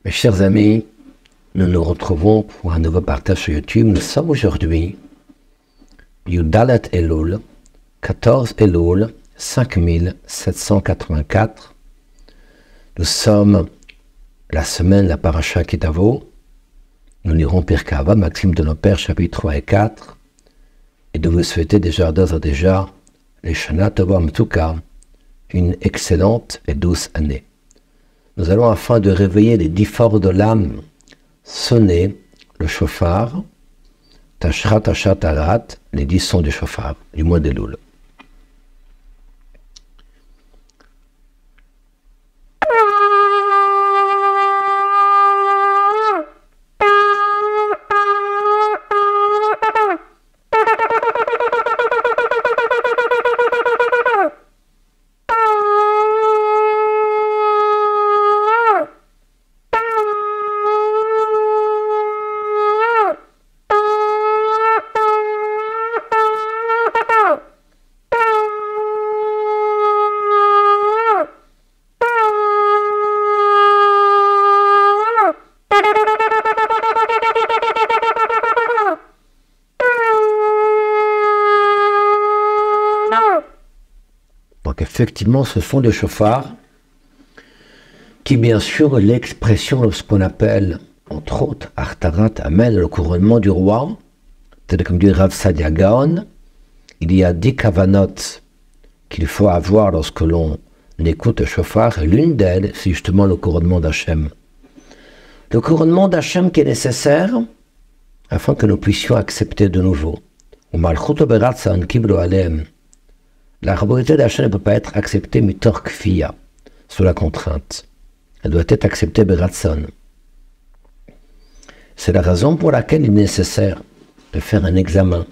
Mes chers amis, nous nous retrouvons pour un nouveau partage sur YouTube. Nous sommes aujourd'hui Yudalet Elul, 14 Elul, 5784. Nous sommes la semaine de la Paracha Kitavo. Nous lirons Pirkei Avot, Maxime de nos Pères, chapitres 3 et 4. Et de vous souhaiter déjà, d'ores et déjà, les Shana Tova Mtuka, une excellente et douce année. Nous allons, afin de réveiller les 10 forces de l'âme, sonner le shofar, Tashra Tashat Tarat, les 10 sons du shofar, du mois d'Elul. Donc effectivement, ce sont des chauffards qui, bien sûr, l'expression de ce qu'on appelle, entre autres, Artarat Amen, le couronnement du roi, tel comme dit Rav Sadia Gaon. Il y a 10 kavanot qu'il faut avoir lorsque l'on écoute le chauffard, et l'une d'elles, c'est justement le couronnement d'Hachem. Le couronnement d'Hachem qui est nécessaire afin que nous puissions accepter de nouveau. La royauté d'Hachem ne peut pas être acceptée mitor kfiya, sous la contrainte. Elle doit être acceptée beratson. C'est la raison pour laquelle il est nécessaire de faire un examen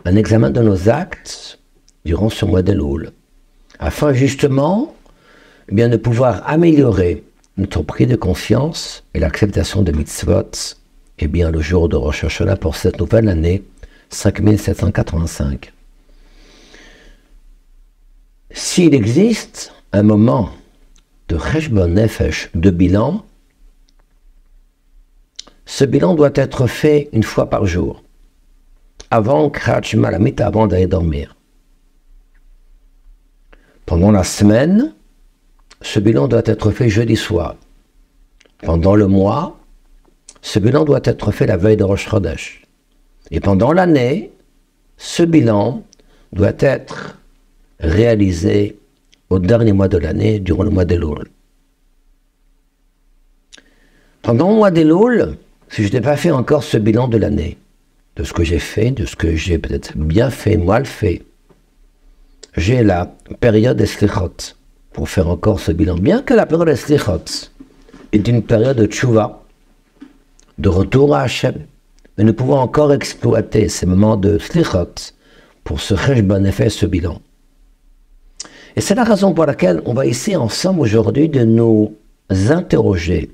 de nos actes durant ce mois d'Elul, afin justement de pouvoir améliorer notre prix de conscience et l'acceptation de mitzvot, le jour de Rosh Hashanah pour cette nouvelle année 5785. S'il existe un moment de Cheshbon Nefesh, de bilan, ce bilan doit être fait une fois par jour, avant Kriyat Shema Lamita, avant d'aller dormir. Pendant la semaine, ce bilan doit être fait jeudi soir. Pendant le mois, ce bilan doit être fait la veille de Rosh Chodesh. Et pendant l'année, ce bilan doit être réalisé au dernier mois de l'année, durant le mois d'Elul. Pendant le mois d'Elul, si je n'ai pas fait encore ce bilan de l'année, de ce que j'ai fait, de ce que j'ai peut-être bien fait, mal fait, j'ai la période Eslichot pour faire encore ce bilan. Bien que la période Eslichot est une période de tchouva, de retour à Hachem, mais nous pouvons encore exploiter ces moments de Slichot pour ce Cheshbon Nefesh, ce bilan. Et c'est la raison pour laquelle on va essayer ensemble aujourd'hui de nous interroger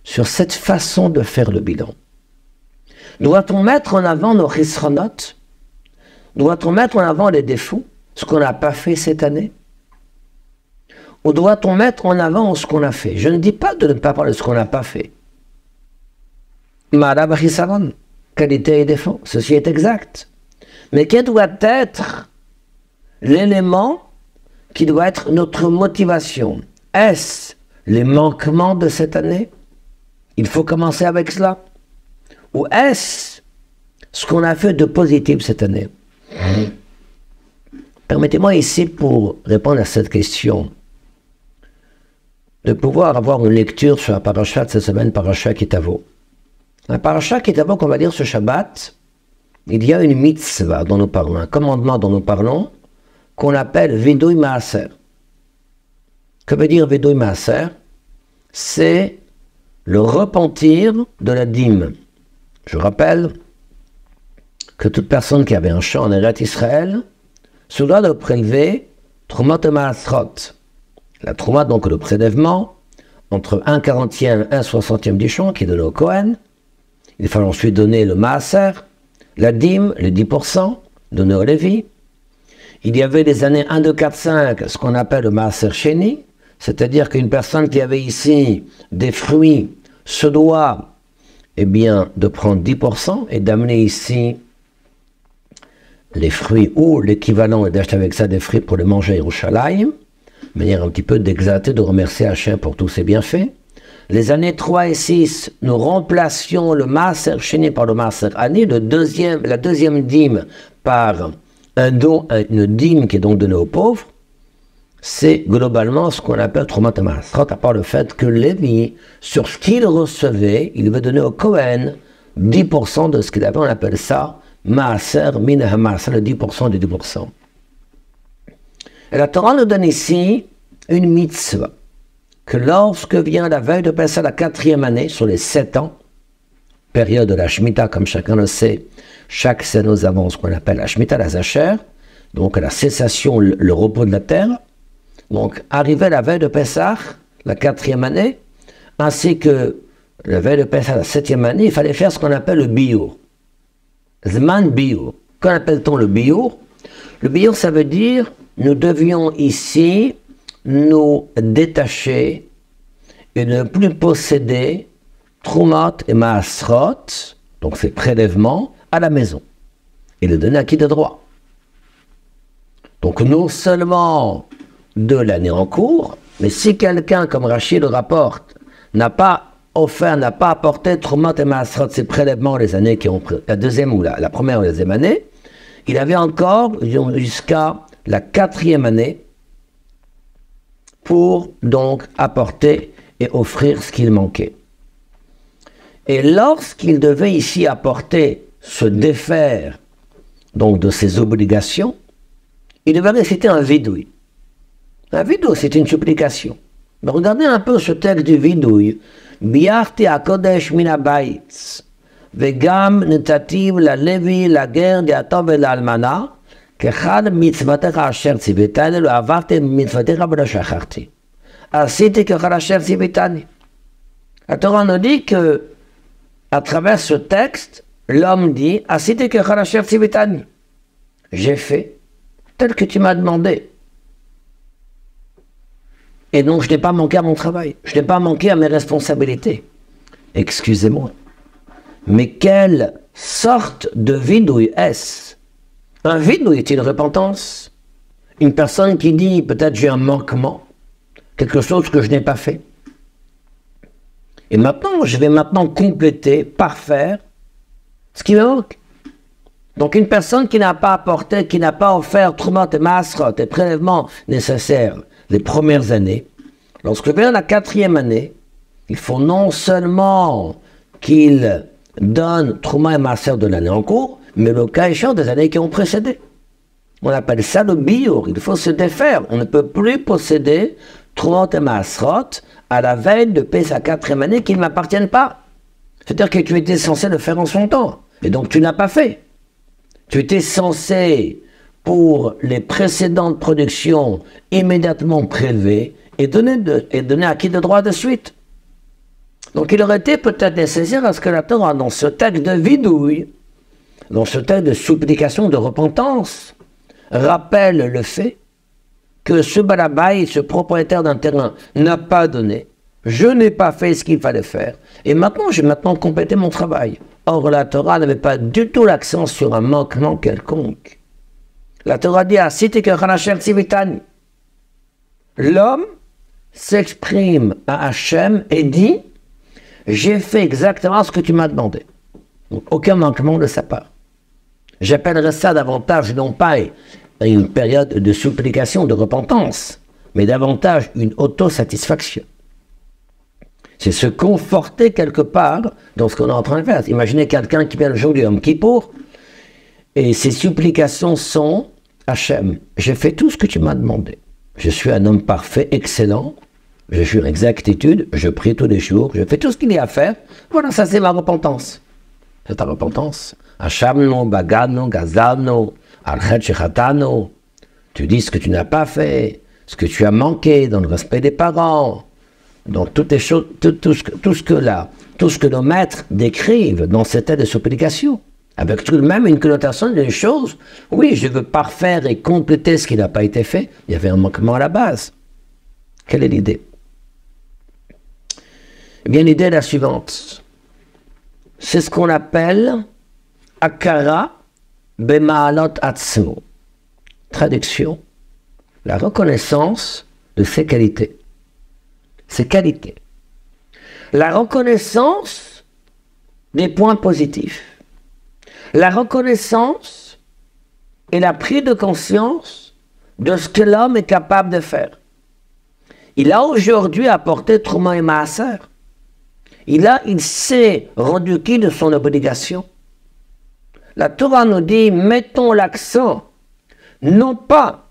sur cette façon de faire le bilan. Doit-on mettre en avant nos chisronot? Doit-on mettre en avant les défauts, ce qu'on n'a pas fait cette année? Ou doit-on mettre en avant ce qu'on a fait? Je ne dis pas de ne pas parler de ce qu'on n'a pas fait. Ma'ala b'chisaron, qualité et défaut, ceci est exact. Mais quel doit être l'élément qui doit être notre motivation? Est-ce les manquements de cette année? Il faut commencer avec cela. Ou est-ce ce qu'on a fait de positif cette année? Permettez-moi ici, pour répondre à cette question, de pouvoir avoir une lecture sur la paracha de cette semaine, paracha Kitavo. La paracha Kitavo qu'on va lire ce Shabbat, il y a une mitzvah dont nous parlons, un commandement dont nous parlons, qu'on appelle Vidui Maaser. Que veut dire Vidui Maaser? C'est le repentir de la dîme. Je rappelle que toute personne qui avait un champ en Eretz Israël se doit de prélever Trumat et Maasrot. La Trouma, donc le prélèvement, entre 1/40e et 1/60e du champ, qui est donné au Kohen. Il fallait ensuite donner le Maaser, la dîme, les 10%, donnés au Lévi. Il y avait les années 1, 2, 4, 5, ce qu'on appelle le Maaser Sheni, c'est-à-dire qu'une personne qui avait ici des fruits se doit, eh bien, de prendre 10% et d'amener ici les fruits ou l'équivalent et d'acheter avec ça des fruits pour les manger à Yerushalayim, de manière un petit peu d'exalter, de remercier Hachem pour tous ses bienfaits. Les années 3 et 6, nous remplacions le Maaser Sheni par le Maaser Ani, la deuxième dîme par un don, une dîme qui est donc donnée aux pauvres. C'est globalement ce qu'on appelle Tromat Maasrot, à part le fait que Lévi, sur ce qu'il recevait, il veut donner au Kohen 10% de ce qu'il avait, on appelle ça Maaser Min HaMaaser, le 10% du 10%. Et la Torah nous donne ici une mitzvah, que lorsque vient la veille de Pessah, la 4e année, sur les 7 ans, période de la Shemitah, comme chacun le sait, chaque année nous avons ce qu'on appelle la Shemitah, la Zacher, donc la cessation, le repos de la terre. Donc, arrivé la veille de Pessah, la 4e année, ainsi que la veille de Pessah, la 7e année, il fallait faire ce qu'on appelle le Biour. Zman Biour. Qu'en appelle-t-on le Biour? Le Biour, ça veut dire, nous devions ici nous détacher et ne plus posséder Trumot et Maasrot, donc ces prélèvements, à la maison, et le donner à qui de droit. Donc, non seulement de l'année en cours, mais si quelqu'un, comme Rachid le rapporte, n'a pas offert, n'a pas apporté Trumot et Maasrot, ces prélèvements les années qui ont la deuxième ou la première ou la deuxième année, il avait encore jusqu'à la 4e année pour donc apporter et offrir ce qu'il manquait. Et lorsqu'il devait ici apporter, se défaire donc de ses obligations, il devait réciter un vidouille. Un vidouille, c'est une supplication. Mais regardez un peu ce texte du vidouille. Biarti akodesh min habayit, vegam netativ la levi la ger diatov el almana, kechad mitzvatecha asher tzivitani, lo avarti mitzvatecha v'lo shacharti. Asiti kechad asher tzivitani. La Torah nous dit que, à travers ce texte, l'homme dit, Asiti kechad asher tzivitani. J'ai fait tel que tu m'as demandé. Et donc, je n'ai pas manqué à mon travail. Je n'ai pas manqué à mes responsabilités. Excusez-moi. Mais quelle sorte de vidouille est-ce? Un vidouille est une repentance. Une personne qui dit, peut-être j'ai un manquement, quelque chose que je n'ai pas fait. Et maintenant, je vais maintenant compléter, parfaire, ce qui me manque. Donc, une personne qui n'a pas apporté, qui n'a pas offert Trumot et Maasrot, les prélèvements nécessaires les premières années, lorsque vient la 4e année, il faut non seulement qu'il donne Trumot et Maaser de l'année en cours, mais le cas échéant des années qui ont précédé. On appelle ça le biour. Il faut se défaire. On ne peut plus posséder Trumot et Maasrot à la veille de payer sa 4e année qui ne m'appartiennent pas. C'est-à-dire que tu étais censé le faire en son temps. Et donc tu n'as pas fait. Tu étais censé, pour les précédentes productions, immédiatement prélever et donner à qui de droit de suite. Donc il aurait été peut-être nécessaire à ce que la Torah, dans ce texte de vidouille, dans ce texte de supplication, de repentance, rappelle le fait que ce balabaï, ce propriétaire d'un terrain, n'a pas donné, je n'ai pas fait ce qu'il fallait faire, et maintenant j'ai complété mon travail. Or la Torah n'avait pas du tout l'accent sur un manquement quelconque. La Torah dit à Siti kechad asher tzivitani. L'homme s'exprime à Hachem et dit, j'ai fait exactement ce que tu m'as demandé. Donc, aucun manquement de sa part. J'appellerais ça davantage non pas une période de supplication, de repentance, mais davantage une autosatisfaction. C'est se conforter quelque part dans ce qu'on est en train de faire. Imaginez quelqu'un qui vient le jour du Yom Kippour, et ses supplications sont, Hachem, j'ai fait tout ce que tu m'as demandé. Je suis un homme parfait, excellent, je jure exactitude, je prie tous les jours, je fais tout ce qu'il y a à faire. Voilà, ça c'est ma repentance. C'est ta repentance. Hachamno, bagano, gazano, alchet shechatano. Tu dis ce que tu n'as pas fait, ce que tu as manqué dans le respect des parents, dans toutes les choses, tout ce que nos maîtres décrivent dans cette aide de supplication. avec tout de même une connotation d'une chose. Oui, je veux parfaire et compléter ce qui n'a pas été fait. Il y avait un manquement à la base. Quelle est l'idée? Eh bien, l'idée est la suivante. C'est ce qu'on appelle Akara Bemaalot Atzmo. Traduction, la reconnaissance de ses qualités. Ses qualités. La reconnaissance des points positifs. La reconnaissance et la prise de conscience de ce que l'homme est capable de faire. Il a aujourd'hui apporté Trouma et Maaser. Il s'est rendu quitte de son obligation. La Torah nous dit, mettons l'accent, non pas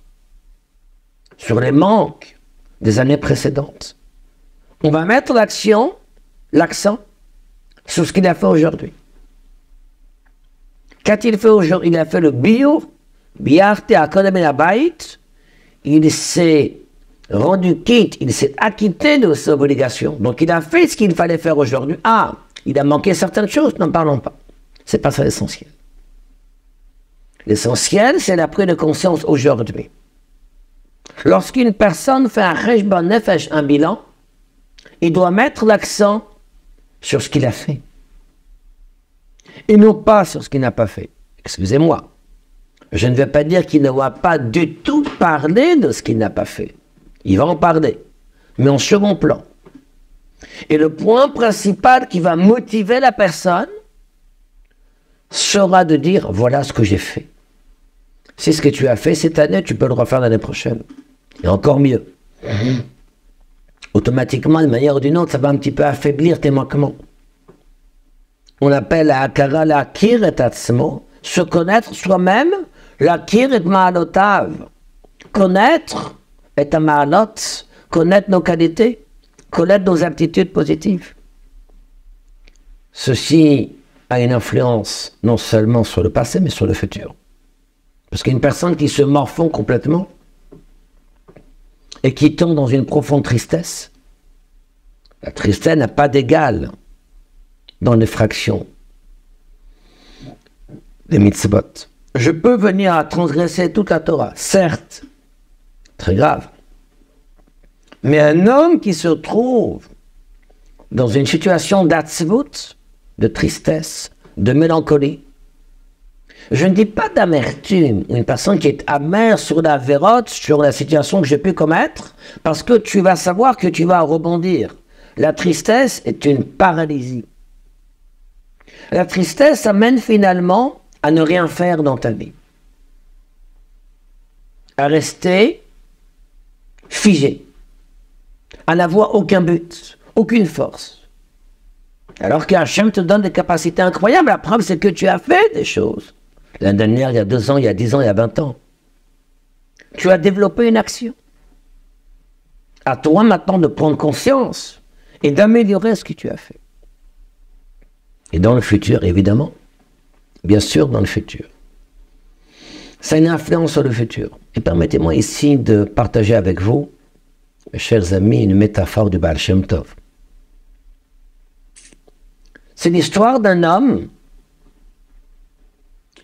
sur les manques des années précédentes. On va mettre l'accent sur ce qu'il a fait aujourd'hui. Qu'a-t-il fait aujourd'hui? Il a fait le bio, biarte à Kodem. Il s'est rendu quitte, il s'est acquitté de ses obligations. Donc il a fait ce qu'il fallait faire aujourd'hui. Ah, il a manqué certaines choses, n'en parlons pas. C'est pas ça l'essentiel. L'essentiel, c'est la prise de conscience aujourd'hui. Lorsqu'une personne fait un cheshbon nefesh, un bilan, il doit mettre l'accent sur ce qu'il a fait. Et non pas sur ce qu'il n'a pas fait. Excusez-moi. Je ne vais pas dire qu'il ne va pas du tout parler de ce qu'il n'a pas fait. Il va en parler, mais en second plan. Et le point principal qui va motiver la personne sera de dire, voilà ce que j'ai fait. C'est ce que tu as fait cette année, tu peux le refaire l'année prochaine. Et encore mieux. Automatiquement, d'une manière ou d'une autre, ça va un petit peu affaiblir tes manquements. On appelle la akara la kir et atzmo, se connaître soi-même, la kir et maalotav. Connaître et maalot, connaître nos qualités, connaître nos aptitudes positives. Ceci a une influence non seulement sur le passé, mais sur le futur. Parce qu'une personne qui se morfond complètement et qui tombe dans une profonde tristesse, la tristesse n'a pas d'égal dans les fractions des mitzvot. Je peux venir à transgresser toute la Torah, certes, très grave. Mais un homme qui se trouve dans une situation d'atzvut, de tristesse, de mélancolie, je ne dis pas d'amertume, une personne qui est amère sur la vérote, sur la situation que j'ai pu commettre, parce que tu vas savoir que tu vas rebondir. La tristesse est une paralysie. La tristesse amène finalement à ne rien faire dans ta vie. À rester figé. À n'avoir aucun but, aucune force. Alors qu'Hachem te donne des capacités incroyables. La preuve, c'est que tu as fait des choses. L'année dernière, il y a 2 ans, il y a 10 ans, il y a 20 ans. Tu as développé une action. À toi maintenant de prendre conscience et d'améliorer ce que tu as fait. Et dans le futur, évidemment, bien sûr dans le futur. Ça a une influence sur le futur. Et permettez-moi ici de partager avec vous, mes chers amis, une métaphore du Baal Shem Tov. C'est l'histoire d'un homme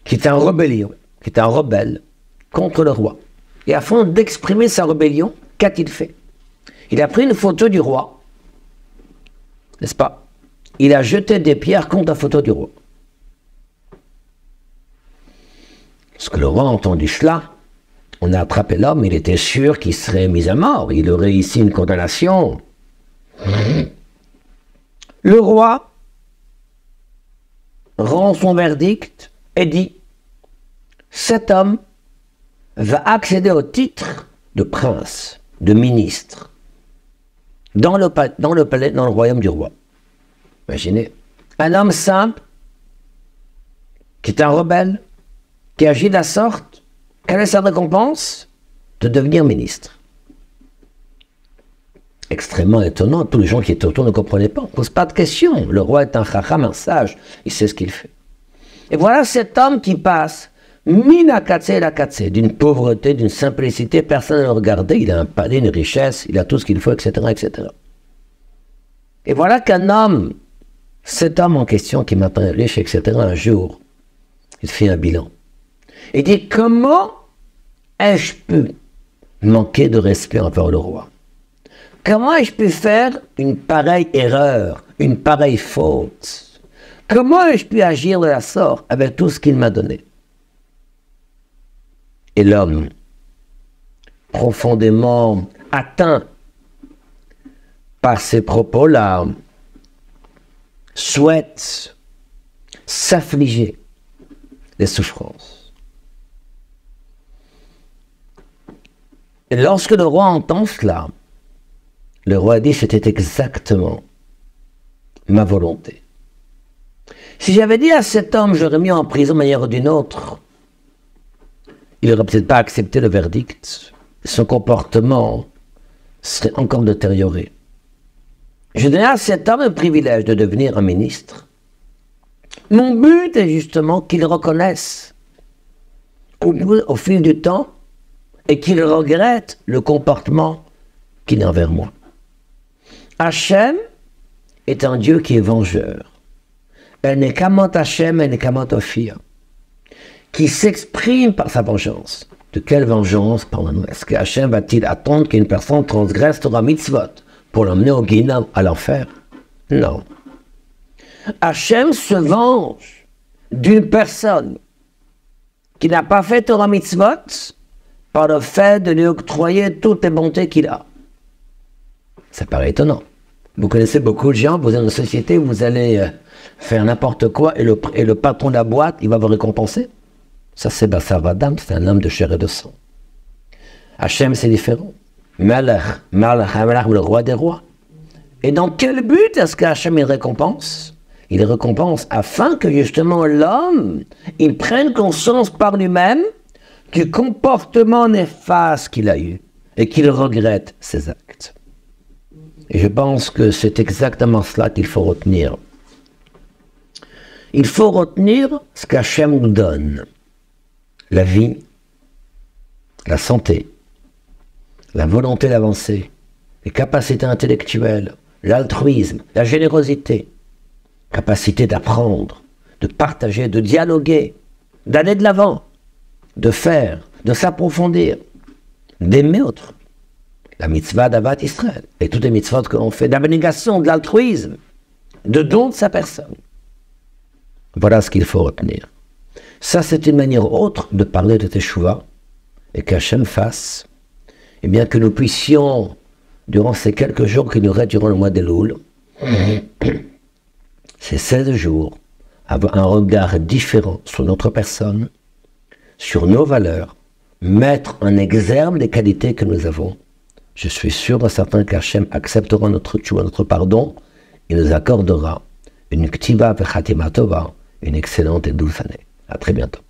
qui est en rébellion, qui est un rebelle contre le roi. Et afin d'exprimer sa rébellion, qu'a-t-il fait? Il a pris une photo du roi, n'est-ce pas? Il a jeté des pierres contre la photo du roi. Lorsque le roi a entendu cela, on a attrapé l'homme, il était sûr qu'il serait mis à mort, il aurait ici une condamnation. Le roi rend son verdict et dit, cet homme va accéder au titre de prince, de ministre, dans le palais, dans le royaume du roi. Imaginez, un homme simple, qui est un rebelle, qui agit de la sorte, quelle est sa récompense? De devenir ministre. Extrêmement étonnant, tous les gens qui étaient autour ne comprenaient pas, on ne pose pas de questions. Le roi est un chacham, un sage, il sait ce qu'il fait. Et voilà cet homme qui passe, mina katse la katse, d'une pauvreté, d'une simplicité, personne ne le regardait, il a un palais, une richesse, il a tout ce qu'il faut, etc., etc. Et voilà qu'un homme, cet homme en question qui est maintenant riche, etc., un jour, il fait un bilan. Il dit, comment ai-je pu manquer de respect envers le roi? Comment ai-je pu faire une pareille erreur, une pareille faute? Comment ai-je pu agir de la sorte avec tout ce qu'il m'a donné? Et l'homme, profondément atteint par ces propos-là, souhaite s'affliger des souffrances. Et lorsque le roi entend cela, le roi dit, c'était exactement ma volonté. Si j'avais dit à cet homme, j'aurais mis en prison d'une manière ou d'une autre, il n'aurait peut-être pas accepté le verdict. Son comportement serait encore détérioré. Je donnais à cet homme le privilège de devenir un ministre. Mon but est justement qu'il reconnaisse au fil du temps et qu'il regrette le comportement qu'il a envers moi. Hachem est un Dieu qui est vengeur. El Nekamot Hachem, El Nekamot Ophir, qui s'exprime par sa vengeance. De quelle vengeance parlons-nous? Est-ce que Hachem va-t-il attendre qu'une personne transgresse Torah mitzvot pour l'emmener au Guinam, à l'enfer? Non. Hachem se venge d'une personne qui n'a pas fait Torah mitzvot par le fait de lui octroyer toutes les bontés qu'il a. Ça paraît étonnant. Vous connaissez beaucoup de gens, vous êtes dans une société où vous allez faire n'importe quoi et le patron de la boîte, il va vous récompenser. Ça, c'est Bassar Vadam, c'est un homme de chair et de sang. Hachem, c'est différent. Malach, le roi des rois. Et dans quel but est-ce qu'Hachem il récompense? Il récompense afin que justement l'homme, il prenne conscience par lui-même du comportement néfaste qu'il a eu et qu'il regrette ses actes. Et je pense que c'est exactement cela qu'il faut retenir. Il faut retenir ce qu'Hachem nous donne. La vie, la santé, la volonté d'avancer, les capacités intellectuelles, l'altruisme, la générosité, capacité d'apprendre, de partager, de dialoguer, d'aller de l'avant, de faire, de s'approfondir, d'aimer autrui. La mitzvah d'Avat Israël, et toutes les mitzvot que l'on fait, d'abnégation, de l'altruisme, de don de sa personne. Voilà ce qu'il faut retenir. Ça, c'est une manière autre de parler de Teshuvah, et qu'Hachem fasse, et bien que nous puissions, durant ces quelques jours qui nous restent durant le mois d'Elul, ces 16 jours, avoir un regard différent sur notre personne, sur nos valeurs, mettre en exergue les qualités que nous avons. Je suis sûr et certain qu'Hachem acceptera notre tchouva, notre pardon, et nous accordera une ktiva vechatima tova, une excellente et douce année. À très bientôt.